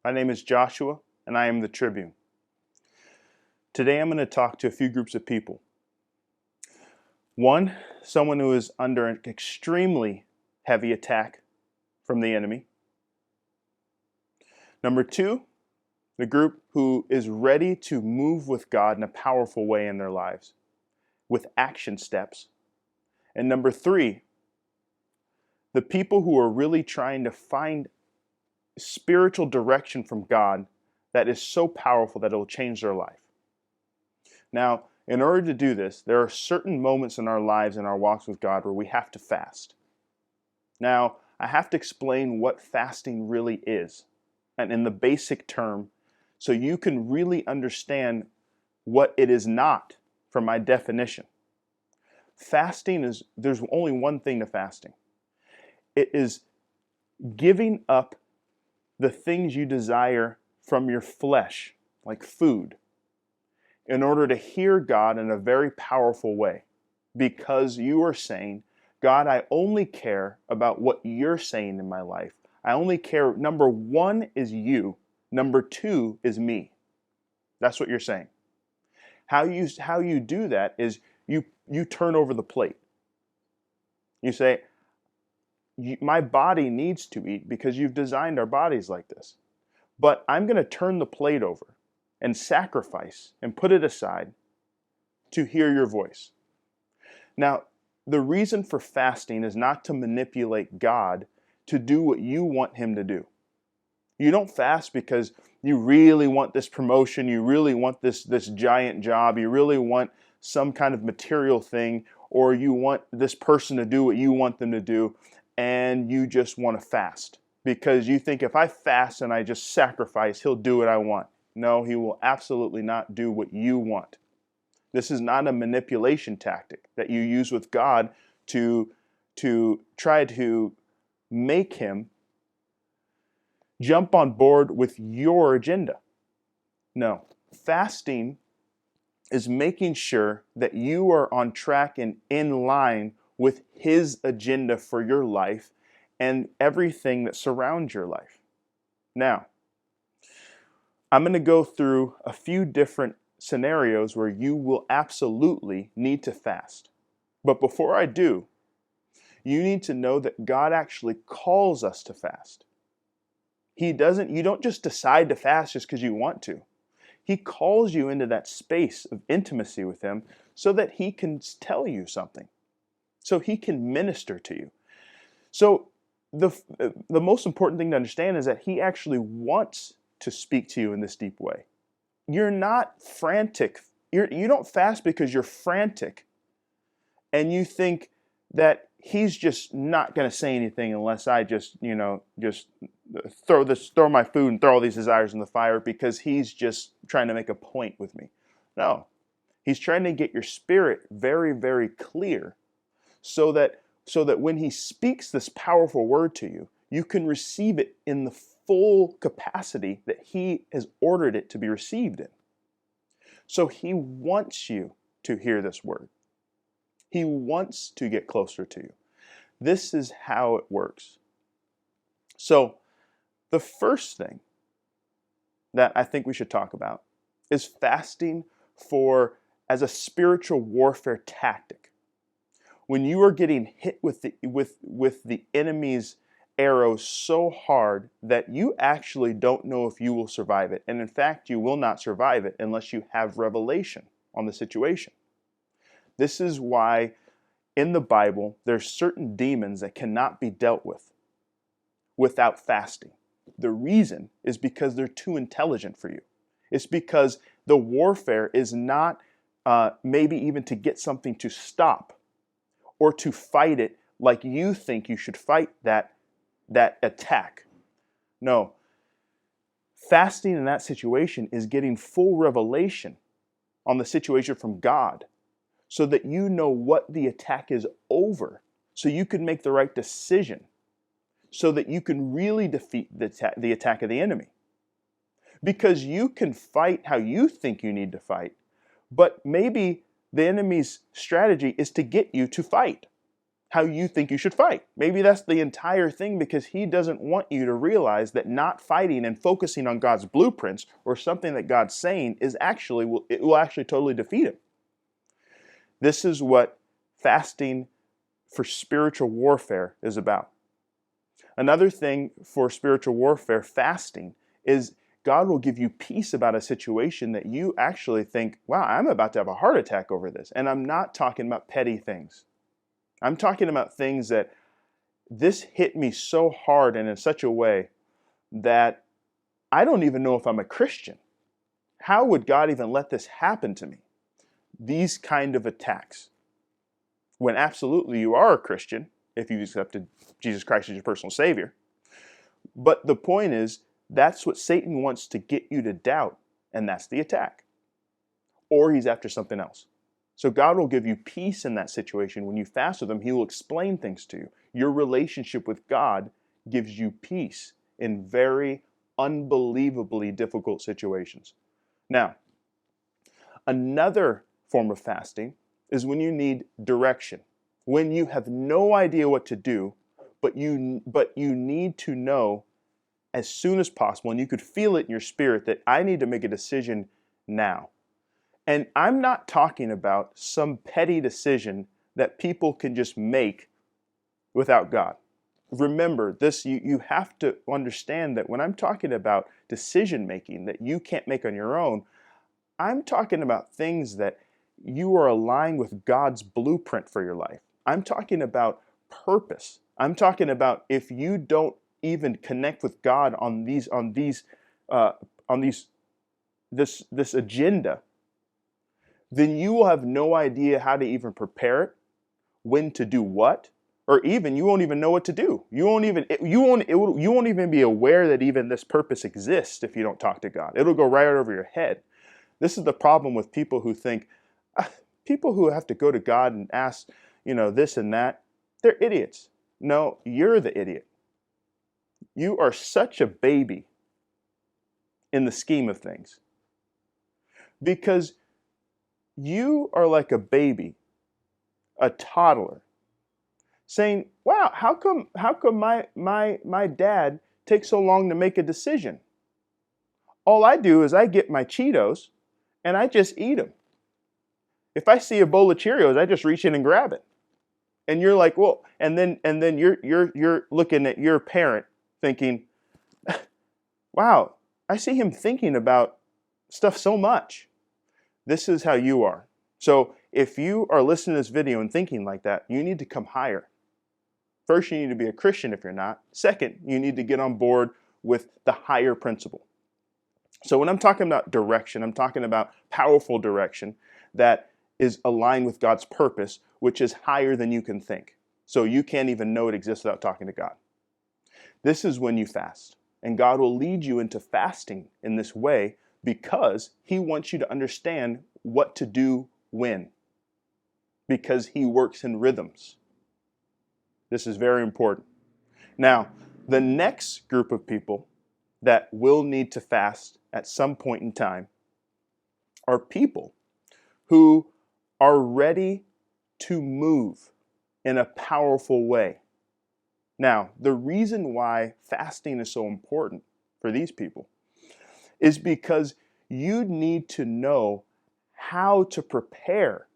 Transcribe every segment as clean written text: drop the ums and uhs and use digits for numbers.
My name is Joshua, and I am the Tribune. Today I'm going to talk to a few groups of people. One, someone who is under an extremely heavy attack from the enemy. Number two, the group who is ready to move with God in a powerful way in their lives, with action steps. And number three, the people who are really trying to find spiritual direction from God that is so powerful that it will change their life. Now, in order to do this, there are certain moments in our lives and our walks with God where we have to fast. Now, I have to explain what fasting really is, and in the basic term, so you can really understand what it is not from my definition. Fasting is, there's only one thing to fasting. It is giving up the things you desire from your flesh, like food, in order to hear God in a very powerful way. Because you are saying, God, I only care about what you're saying in my life. I only care, number one is you, number two is me. That's what you're saying. How you do that is you turn over the plate. You say, my body needs to eat because you've designed our bodies like this. But I'm going to turn the plate over and sacrifice and put it aside to hear your voice. Now, the reason for fasting is not to manipulate God to do what you want him to do. You don't fast because you really want this promotion, you really want this giant job, you really want some kind of material thing, or you want this person to do what you want them to do, and you just want to fast because you think if I fast and I just sacrifice, he'll do what I want. No, he will absolutely not do what you want. This is not a manipulation tactic that you use with God to try to make him jump on board with your agenda. No, fasting is making sure that you are on track and in line with his agenda for your life and everything that surrounds your life. Now, I'm going to go through a few different scenarios where you will absolutely need to fast. But before I do, you need to know that God actually calls us to fast. You don't just decide to fast just because you want to. He calls you into that space of intimacy with him so that he can tell you something. So he can minister to you. So the most important thing to understand is that he actually wants to speak to you in this deep way. You're not frantic. You don't fast because you're frantic and you think that he's just not going to say anything unless I just throw my food and throw all these desires in the fire because he's just trying to make a point with me. No, he's trying to get your spirit very, very clear so that when he speaks this powerful word to you, you can receive it in the full capacity that he has ordered it to be received in. So he wants you to hear this word. He wants to get closer to you. This is how it works. So the first thing that I think we should talk about is fasting as a spiritual warfare tactic. When you are getting hit with the enemy's arrows so hard that you actually don't know if you will survive it. And in fact, you will not survive it unless you have revelation on the situation. This is why in the Bible, there's certain demons that cannot be dealt with without fasting. The reason is because they're too intelligent for you. It's because the warfare is not maybe even to get something to stop or to fight it like you think you should fight that attack. No. Fasting in that situation is getting full revelation on the situation from God so that you know what the attack is over, so you can make the right decision, so that you can really defeat the attack of the enemy. Because you can fight how you think you need to fight, but maybe the enemy's strategy is to get you to fight. how you think you should fight. Maybe that's the entire thing, because he doesn't want you to realize that not fighting and focusing on God's blueprints or something that God's saying is it will actually totally defeat him. This is what fasting for spiritual warfare is about. Another thing for spiritual warfare, fasting, is God will give you peace about a situation that you actually think, wow, I'm about to have a heart attack over this. And I'm not talking about petty things. I'm talking about things that this hit me so hard and in such a way that I don't even know if I'm a Christian. How would God even let this happen to me? These kind of attacks. When absolutely you are a Christian, if you've accepted Jesus Christ as your personal Savior. But the point is, that's what Satan wants to get you to doubt, and that's the attack. Or he's after something else. So God will give you peace in that situation. When you fast with him, he will explain things to you. Your relationship with God gives you peace in very unbelievably difficult situations. Now, another form of fasting is when you need direction. When you have no idea what to do, but you need to know as soon as possible, and you could feel it in your spirit that I need to make a decision now. And I'm not talking about some petty decision that people can just make without God. Remember this, you have to understand that when I'm talking about decision making that you can't make on your own, I'm talking about things that you are aligned with God's blueprint for your life. I'm talking about purpose. I'm talking about if you don't even connect with God on this agenda, then you will have no idea how to even prepare it, when to do what, or even you won't even know what to do. You won't even be aware that even this purpose exists if you don't talk to God. It'll go right over your head. This is the problem with people who think, people who have to go to God and ask, this and that, they're idiots. No, you're the idiot. You are such a baby in the scheme of things. Because you are like a baby, a toddler, saying, wow, how come my dad takes so long to make a decision? All I do is I get my Cheetos and I just eat them. If I see a bowl of Cheerios, I just reach in and grab it. And you're like, well, and then you're looking at your parent thinking, wow, I see him thinking about stuff so much. This is how you are. So if you are listening to this video and thinking like that, you need to come higher. First, you need to be a Christian if you're not. Second, you need to get on board with the higher principle. So when I'm talking about direction, I'm talking about powerful direction that is aligned with God's purpose, which is higher than you can think. So you can't even know it exists without talking to God. This is when you fast. And God will lead you into fasting in this way because he wants you to understand what to do when. Because he works in rhythms. This is very important. Now, the next group of people that will need to fast at some point in time are people who are ready to move in a powerful way. Now, the reason why fasting is so important for these people is because you need to know how to prepare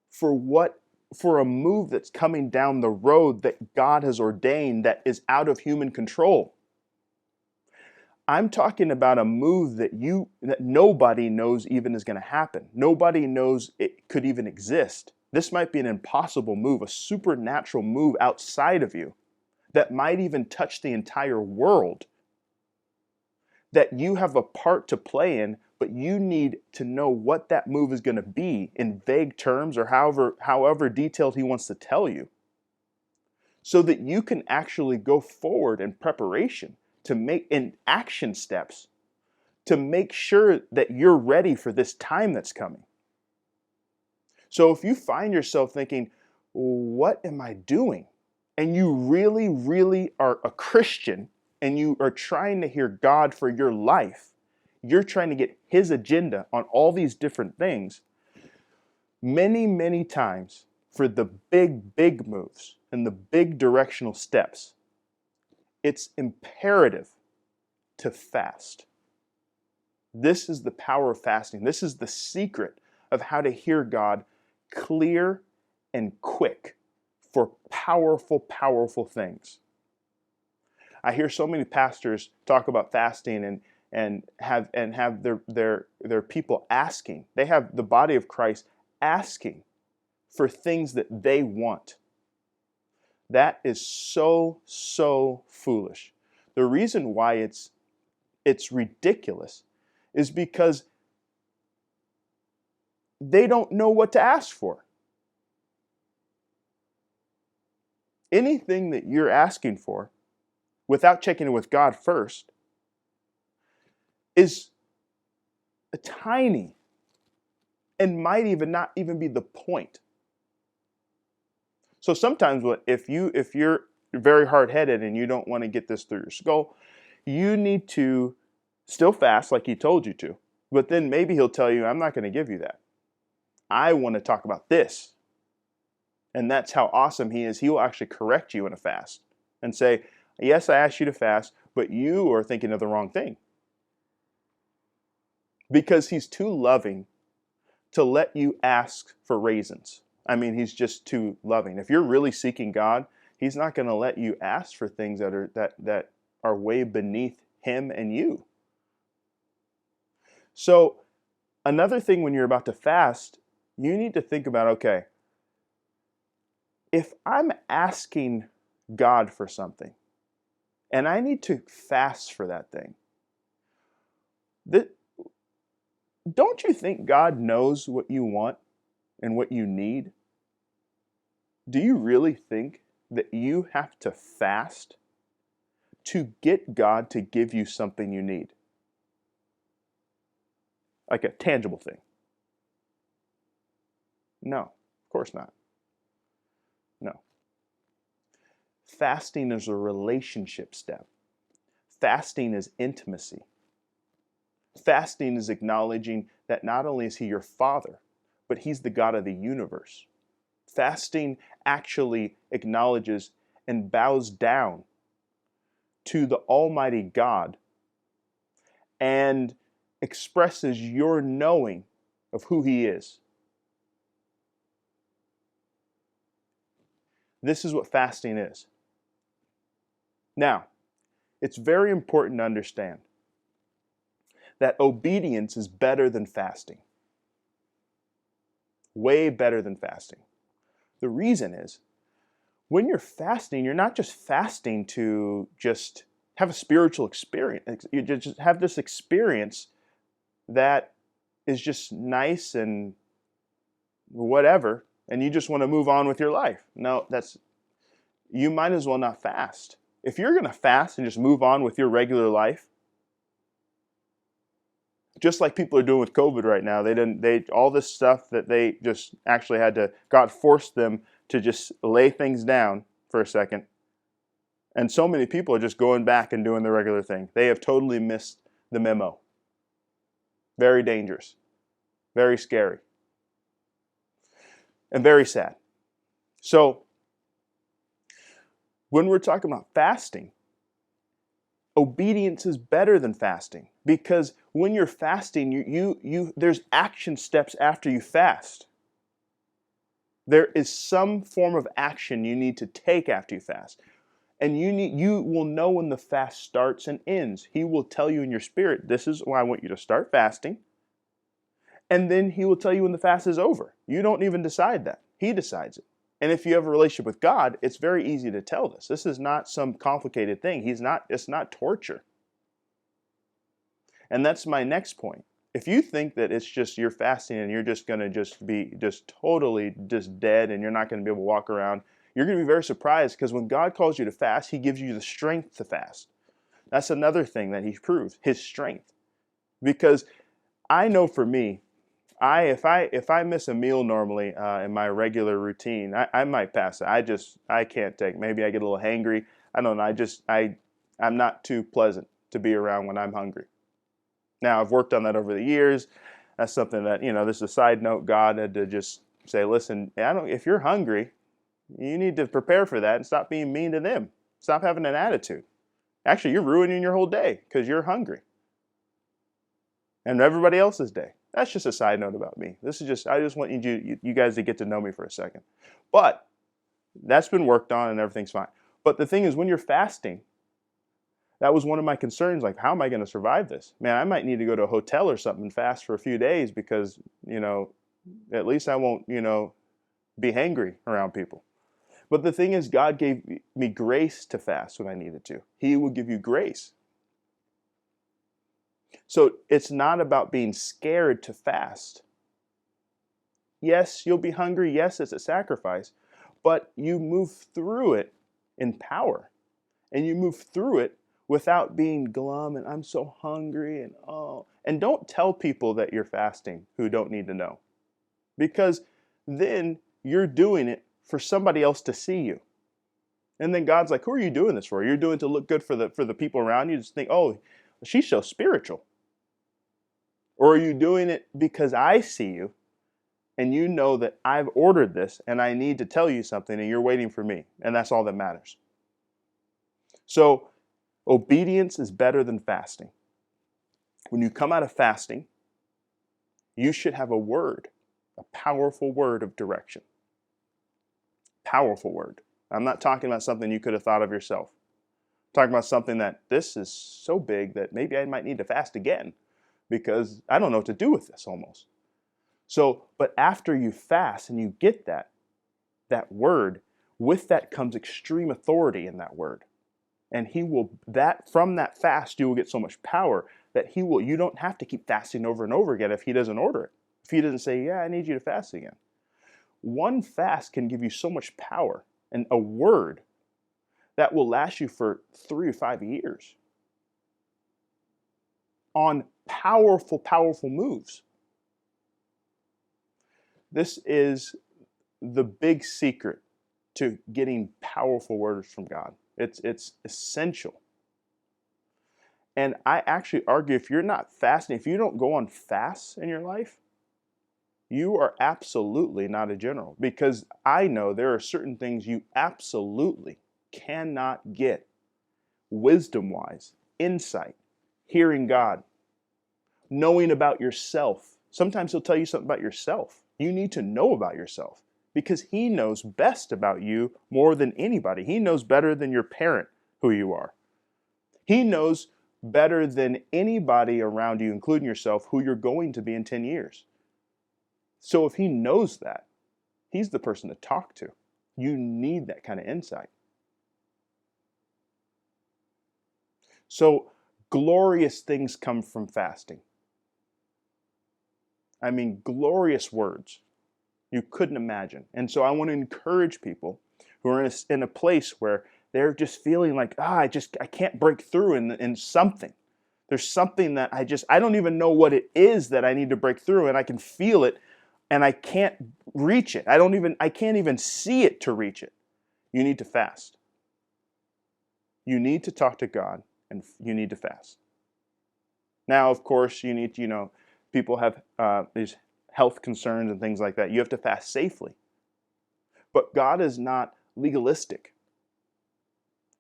for a move that's coming down the road that God has ordained that is out of human control. I'm talking about a move that nobody knows even is going to happen. Nobody knows it could even exist. This might be an impossible move, a supernatural move outside of you that might even touch the entire world that you have a part to play in, but you need to know what that move is going to be in vague terms or however detailed he wants to tell you, so that you can actually go forward in preparation to make in action steps to make sure that you're ready for this time that's coming. So if you find yourself thinking, what am I doing? And you really, really are a Christian and you are trying to hear God for your life, you're trying to get his agenda on all these different things, many, many times for the big moves and the big directional steps, it's imperative to fast. This is the power of fasting. This is the secret of how to hear God clear and quick for powerful things. I hear so many pastors talk about fasting and have their people asking. They have the body of Christ asking for things that they want. That is so foolish. The reason why it's ridiculous is because they don't know what to ask for. Anything that you're asking for without checking it with God first is a tiny and might even not even be the point. So sometimes if you're very hard-headed and you don't want to get this through your skull, you need to still fast like he told you to. But then maybe he'll tell you, I'm not going to give you that. I want to talk about this. And that's how awesome he is. He will actually correct you in a fast and say, yes, I asked you to fast, but you are thinking of the wrong thing. Because he's too loving to let you ask for raisins. I mean, he's just too loving. If you're really seeking God, he's not going to let you ask for things that are way beneath him and you. So another thing when you're about to fast, you need to think about, okay, if I'm asking God for something and I need to fast for that thing, don't you think God knows what you want and what you need? Do you really think that you have to fast to get God to give you something you need? Like a tangible thing? No, of course not. No. Fasting is a relationship step. Fasting is intimacy. Fasting is acknowledging that not only is he your Father, but he's the God of the universe. Fasting actually acknowledges and bows down to the Almighty God and expresses your knowing of who he is. This is what fasting is. Now, it's very important to understand that obedience is better than fasting. Way better than fasting. The reason is, when you're fasting, you're not just fasting to just have a spiritual experience. You just have this experience that is just nice and whatever, and you just want to move on with your life. No, you might as well not fast. If you're going to fast and just move on with your regular life, just like people are doing with COVID right now, all this stuff that they just actually God forced them to just lay things down for a second. And so many people are just going back and doing the regular thing. They have totally missed the memo. Very dangerous. Very scary. And very sad. So, when we're talking about fasting, obedience is better than fasting, because when you're fasting, there's action steps after you fast. There is some form of action you need to take after you fast. And you will know when the fast starts and ends. He will tell you in your spirit, this is why I want you to start fasting. And then he will tell you when the fast is over. You don't even decide that. He decides it. And if you have a relationship with God, it's very easy to tell this. This is not some complicated thing. It's not torture. And that's my next point. If you think that it's just you're fasting and you're just going to just be just totally just dead and you're not going to be able to walk around, you're going to be very surprised, because when God calls you to fast, he gives you the strength to fast. That's another thing that he proves, his strength. Because I know for me, if I miss a meal normally in my regular routine, I might pass it. I can't take. Maybe I get a little hangry. I don't know. I'm not too pleasant to be around when I'm hungry. Now, I've worked on that over the years. That's something that, this is a side note. God had to just say, listen, if you're hungry, you need to prepare for that and stop being mean to them. Stop having an attitude. Actually, you're ruining your whole day because you're hungry. And everybody else's day. That's just a side note about me. I just want you guys to get to know me for a second. But that's been worked on and everything's fine. But the thing is, when you're fasting, that was one of my concerns. Like, how am I going to survive this? Man, I might need to go to a hotel or something and fast for a few days because, at least I won't, be hangry around people. But the thing is, God gave me grace to fast when I needed to. He will give you grace. So it's not about being scared to fast. Yes, you'll be hungry. Yes, it's a sacrifice. But you move through it in power. And you move through it without being glum and I'm so hungry and oh. And don't tell people that you're fasting who don't need to know. Because then you're doing it for somebody else to see you. And then God's like, who are you doing this for? You're doing it to look good for the people around you. Just think, oh, she's so spiritual. Or are you doing it because I see you and you know that I've ordered this and I need to tell you something and you're waiting for me. And that's all that matters. So obedience is better than fasting. When you come out of fasting, you should have a word, a powerful word of direction. Powerful word. I'm not talking about something you could have thought of yourself. I'm talking about something that this is so big that maybe I might need to fast again because I don't know what to do with this almost. So, but after you fast and you get that word, with that comes extreme authority in that word. And from that fast, you will get so much power that you don't have to keep fasting over and over again if he doesn't order it. If he doesn't say, yeah, I need you to fast again. One fast can give you so much power and a word that will last you for 3 or 5 years on powerful, powerful moves. This is the big secret to getting powerful words from God. It's essential. And I actually argue if you're not fasting, if you don't go on fasts in your life, you are absolutely not a general. Because I know there are certain things you absolutely cannot get wisdom-wise, insight, hearing God, knowing about yourself. Sometimes he'll tell you something about yourself. You need to know about yourself because he knows best about you more than anybody. He knows better than your parent who you are. He knows better than anybody around you, including yourself, who you're going to be in 10 years. So if he knows that, he's the person to talk to. You need that kind of insight. So glorious things come from fasting. I mean, glorious words you couldn't imagine. And so I want to encourage people who are in a place where they're just feeling like, I can't break through in something. There's something that I don't even know what it is that I need to break through, and I can feel it, and I can't reach it. I can't even see it to reach it. You need to fast. You need to talk to God, and you need to fast. Now, of course, you need to, people have these health concerns and things like that. You have to fast safely. But God is not legalistic.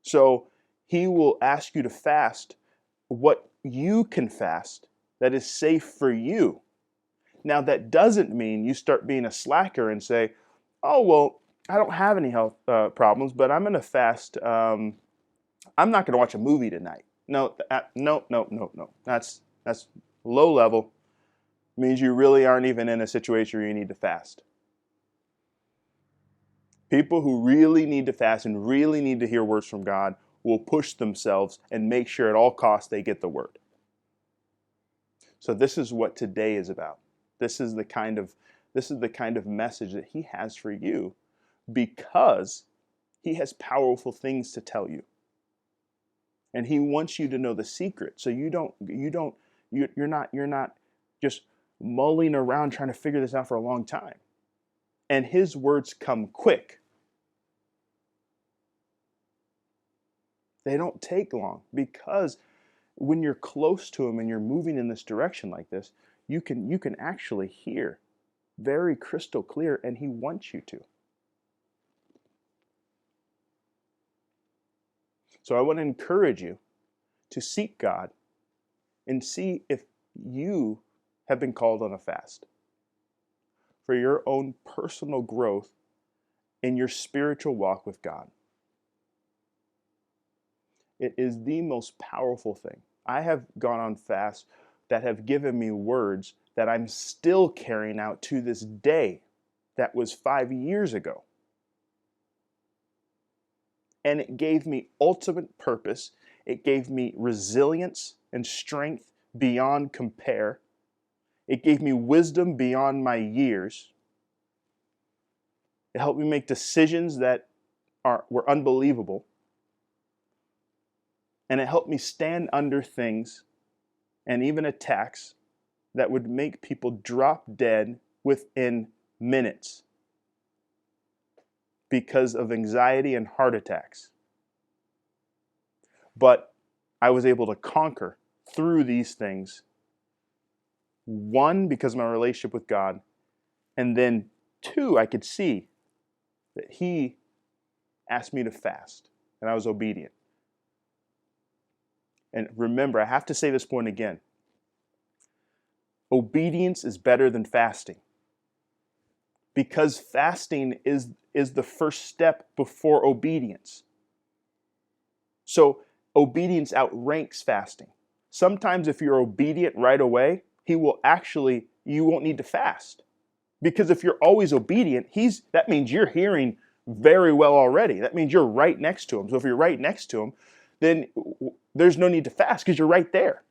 So he will ask you to fast what you can fast that is safe for you. Now, that doesn't mean you start being a slacker and say, oh, well, I don't have any health problems, but I'm going to fast. I'm not going to watch a movie tonight. No. That's low level. Means you really aren't even in a situation where you need to fast. People who really need to fast and really need to hear words from God will push themselves and make sure at all costs they get the word. So this is what today is about. This is the kind of message that he has for you because he has powerful things to tell you. And he wants you to know the secret so you're not just mulling around trying to figure this out for a long time. And his words come quick. They don't take long because when you're close to him and you're moving in this direction like this, you can actually hear very crystal clear, and he wants you to. So I want to encourage you to seek God and see if you have been called on a fast for your own personal growth in your spiritual walk with God. It is the most powerful thing. I have gone on fasts that have given me words that I'm still carrying out to this day. That was 5 years ago. And it gave me ultimate purpose. It gave me resilience and strength beyond compare. It gave me wisdom beyond my years. It helped me make decisions that were unbelievable. And it helped me stand under things and even attacks that would make people drop dead within minutes because of anxiety and heart attacks. But I was able to conquer through these things. One, because of my relationship with God. And then two, I could see that he asked me to fast, and I was obedient. And remember, I have to say this point again. Obedience is better than fasting. Because fasting is the first step before obedience. So obedience outranks fasting. Sometimes if you're obedient right away, you won't need to fast. Because if you're always obedient, that means you're hearing very well already. That means you're right next to him. So if you're right next to him, then there's no need to fast because you're right there.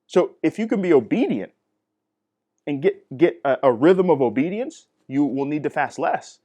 So if you can be obedient and get a rhythm of obedience, you will need to fast less.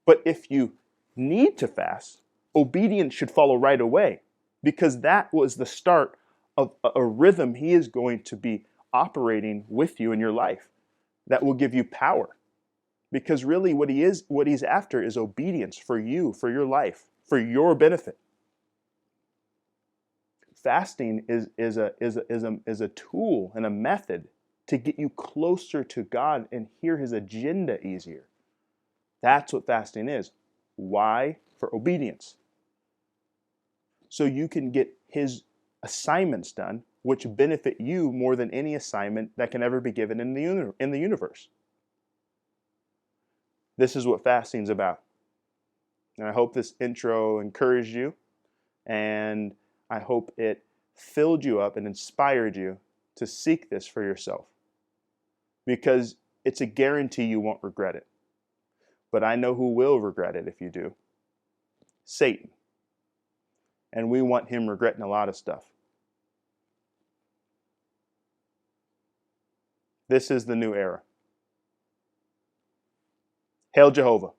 But if you need to fast, obedience should follow right away, because that was the start of a rhythm he is going to be operating with you in your life that will give you power. Because really what he's after is obedience for you, for your life, for your benefit. Fasting is a tool and a method to get you closer to God and hear his agenda easier. That's what fasting is. Why? For obedience. So you can get his assignments done, which benefit you more than any assignment that can ever be given in the universe. This is what fasting is about. And I hope this intro encouraged you, and I hope it filled you up and inspired you to seek this for yourself, because it's a guarantee you won't regret it. But I know who will regret it if you do. Satan. And we want him regretting a lot of stuff. This is the new era. Hail Jehovah.